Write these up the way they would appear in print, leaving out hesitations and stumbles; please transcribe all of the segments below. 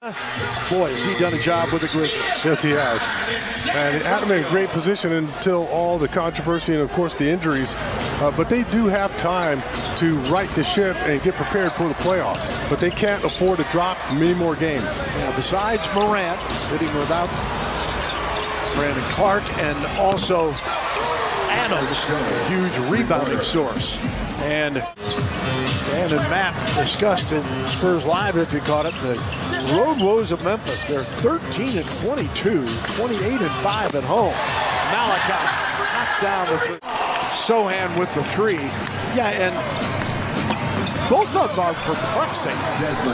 Boy, has he done a job with the Grizzlies. Yes, he has. And had him in a great position until all the controversy and, of course, the injuries. But they do have time to right the ship and get prepared for the playoffs. But they can't afford to drop many more games. Now, besides Morant, sitting without Brandon Clark, and also Adams, a huge rebounding source. And Dan and Matt discussed in Spurs Live, if you caught it, the road woes of Memphis. They're 13-22, 28-5 at home. Malachi knocks down the three. Sohan with the three. Yeah, and both of them are perplexing,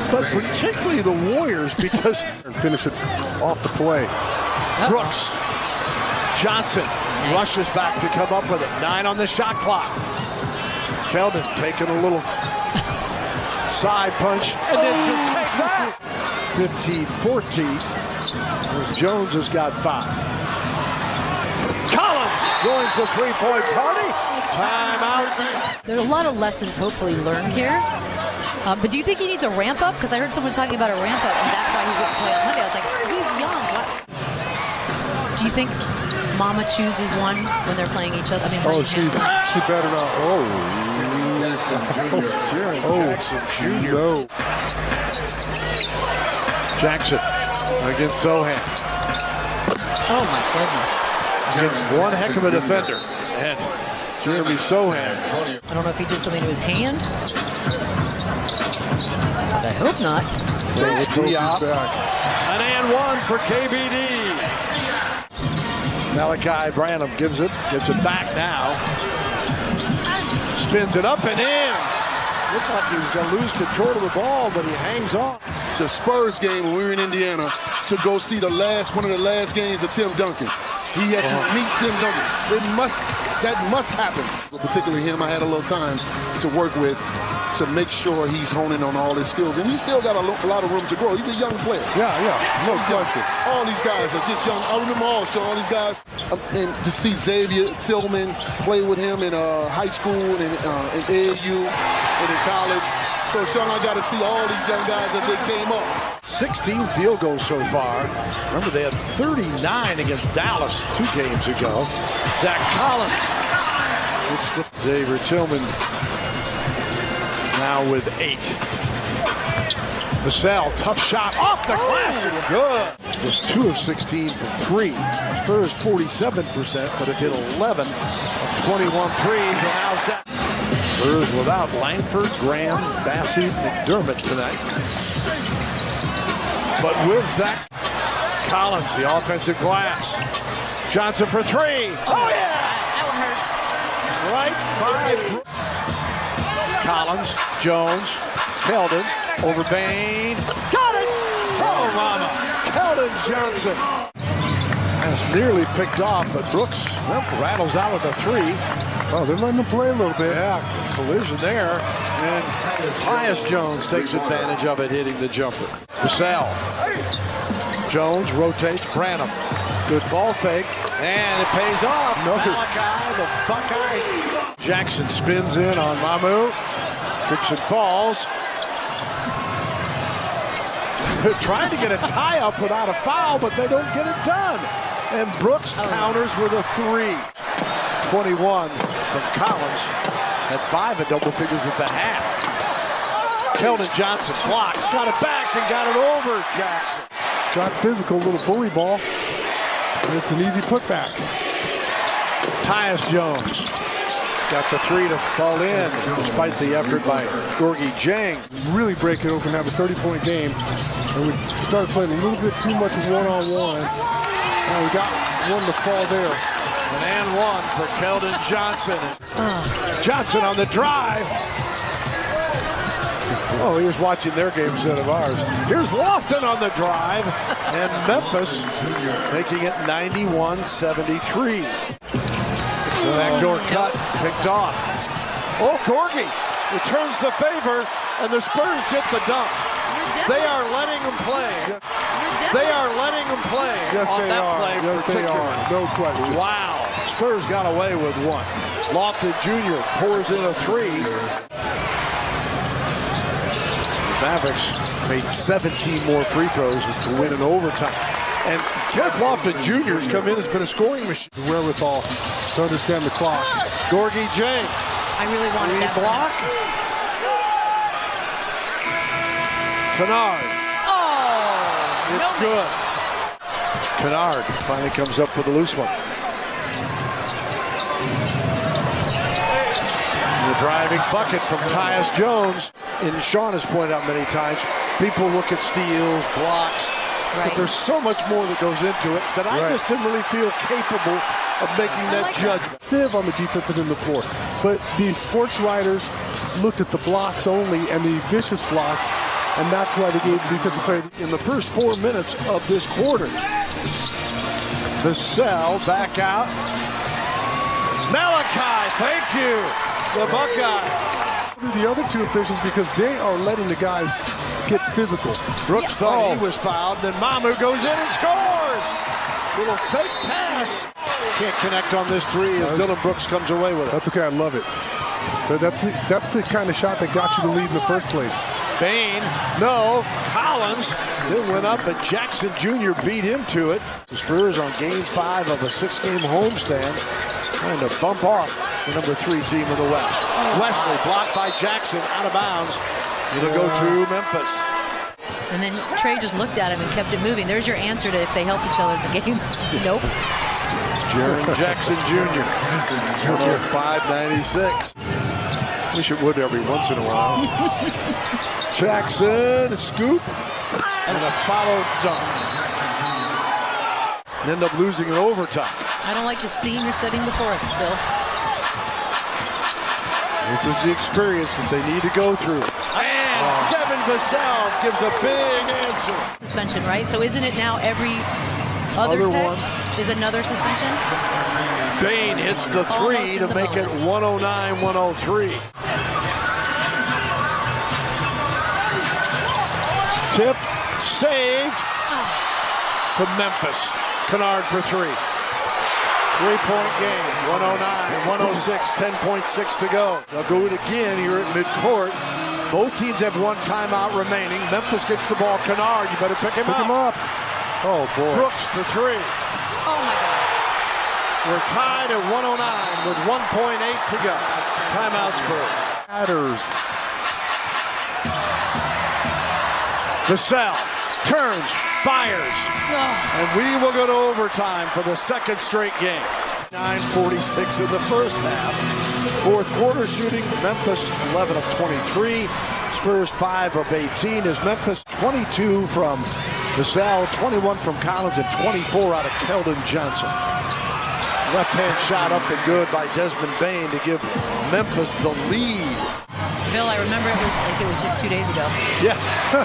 but particularly the Warriors because... Finish it off the play. Brooks. Johnson rushes back to come up with it. 9 on the shot clock. Keldon taking a little side punch and then just take that. 15-14. As Jones has got 5. Collins joins the three-point party. Timeout. There's a lot of lessons hopefully learned here. But do you think he needs a ramp up? Because I heard someone talking about a ramp up, and that's why he wouldn't play on Monday. I was like, he's young. What? Do you think Mama chooses one when they're playing each other? I mean, she better not. Jackson Jr. No. Jackson against Sohan. Oh my goodness. Against one heck of a defender. And Jeremy Sohan. I don't know if he did something to his hand. I hope not. An and one for KBD. Malachi Branham gets it back now. Spins it up and in. Looked like he was going to lose control of the ball, but he hangs on. The Spurs game when we were in Indiana to go see one of the last games of Tim Duncan. He had to meet Tim Duncan. That must happen. Particularly him, I had a little time to work with to make sure he's honing on all his skills. And he's still got a lot of room to grow. He's a young player. Yeah, no question. All these guys are just young. I remember all these guys. And to see Xavier Tillman play with him in high school and in AAU and in college. So, Sean, I got to see all these young guys as they came up. 16 field goals so far. Remember, they had 39 against Dallas 2 games ago. Zach Collins. Xavier Tillman now with 8. Vassell, tough shot off the glass and good. Just 2 of 16 from 3. Spurs 47%, but it hit 11 of 21 threes. And now Zach. Spurs without Langford, Graham, Bassey, McDermott tonight. But with Zach Collins, the offensive glass. Johnson for 3. Oh, yeah! That one hurts. Right by Collins, Jones, Keldon, over Bain. Got it! Oh, mama. Keldon Johnson. That's nearly picked off, but Brooks rattles out with a 3. Oh, they're letting him play a little bit. Yeah, collision there. And Tyus Jones takes advantage of it, hitting the jumper. Vassell. Jones rotates Branham. Good ball fake. And it pays off. Malachi, the Buckeye. Jackson spins in on Mamu. Trips and falls. They're trying to get a tie-up without a foul, but they don't get it done. And Brooks counters with a 3. 21 from Collins. Had 5 at double figures at the half. Keldon Johnson blocked. Got it back and got it over Jackson. Got physical, little bully ball. And it's an easy putback. Tyus Jones got the 3 to fall in despite the effort by Gorgie Jang. Really break it open, have a 30-point game. And we started playing a little bit too much one-on-one. And we got one to fall there. An and one for Keldon Johnson. Johnson on the drive. Oh, he was watching their game instead of ours. Here's Lofton on the drive. And Memphis making it 91-73. Backdoor cut, picked off. Oh, Gorgie returns the favor, and the Spurs get the dunk. They are letting him play. They are letting him play on that play. Yes, they are. No question. Wow. Spurs got away with 1. Lofton Jr. pours in a 3. Mavericks made 17 more free throws to win in overtime. And Kenneth Lofton Jr. has come in, has been a scoring machine. The wherewithal to understand the clock. Gorgie Jang. I really wanted that block. Kennard. Oh, It's no good. Kennard finally comes up with a loose one. The driving bucket from Tyus Jones. And Sean has pointed out many times, people look at steals, blocks, but there's so much more that goes into it that I just didn't really feel capable of making that judgment. Sieve on the defensive end of the floor. But the sports writers looked at the blocks only and the vicious blocks, and that's why they gave the defensive player. In the first 4 minutes of this quarter, Vassell back out. Malachi, thank you, the Buckeye. The other two officials, because they are letting the guys get physical. Brooks thought he was fouled, then Mamu goes in and scores. Little fake pass. Can't connect on this three as Dylan Brooks comes away with it. That's okay, I love it. So that's the kind of shot that got you the lead in the first place. Bain, no. Collins, then went up, but Jackson Jr. beat him to it. The Spurs on game 5 of a 6-game homestand, trying to bump off the number 3 team in the West. Wesley blocked by Jackson, out of bounds. It'll go to Memphis. And then Trey just looked at him and kept it moving. There's your answer to if they help each other in the game. Nope. Jaren Jackson Jr. 596. Wish it would every once in a while. Jackson, a scoop, and a follow dunk. And end up losing in overtime. I don't like this theme you're setting before us, Bill. This is the experience that they need to go through. And Devin Vassell gives a big answer. Suspension, right? So isn't it now every other tech is another suspension? Bain hits the three to make it 109-103. Tip, save to Memphis. Kennard for 3. 3-point game, 109-106, 10.6 to go. They'll go it again here at midcourt. Both teams have 1 timeout remaining. Memphis gets the ball. Kennard, you better pick him up. Oh, boy. Brooks for 3. Oh, my gosh. We're tied at 109 with 1.8 to go. Timeout Spurs. Matters. Vassell turns, fires, and we will go to overtime for the 2nd straight game. 9:46 in the first half. 4th quarter shooting, Memphis 11 of 23. Spurs 5 of 18 as Memphis 22 from Vassell, 21 from Collins, and 24 out of Keldon Johnson. Left-hand shot up and good by Desmond Bain to give Memphis the lead. Bill, I remember it was just 2 days ago. Yeah.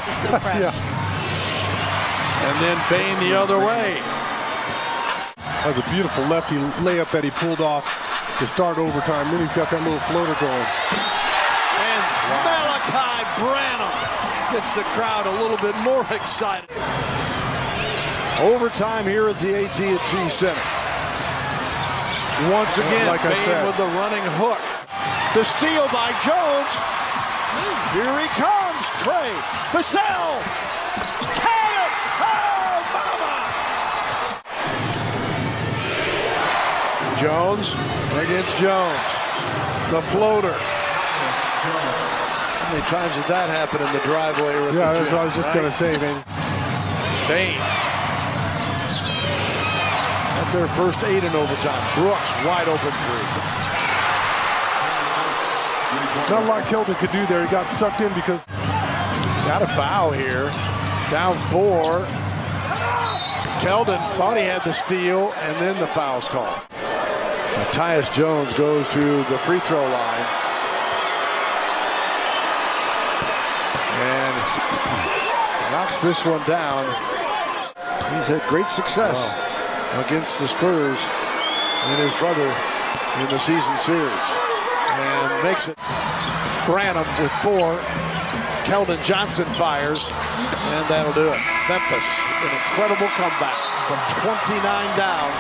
It's so fresh. And then Bain the other way. That was a beautiful lefty layup that he pulled off to start overtime. Then he's got that little floater going. And Malachi Branham gets the crowd a little bit more excited. Overtime here at the AT&T Center. Once again, like Bain with the running hook. The steal by Jones. Here he comes, Trey. Vassell. Can it! Oh, mama! Jones against Jones. The floater. How many times did that happen in the driveway? Or Yeah, that's what I was just going to say, man. Bain. At their first 8 in overtime. Brooks, wide open 3. Not a lot Keldon could do there. He got sucked in because... Got a foul here. Down 4. Keldon thought he had the steal, and then the foul's called. Now, Tyus Jones goes to the free throw line. And knocks this one down. He's had great success against the Spurs and his brother in the season series. And makes it. Branham with 4. Keldon Johnson fires, and that'll do it. Memphis, an incredible comeback from 29 down.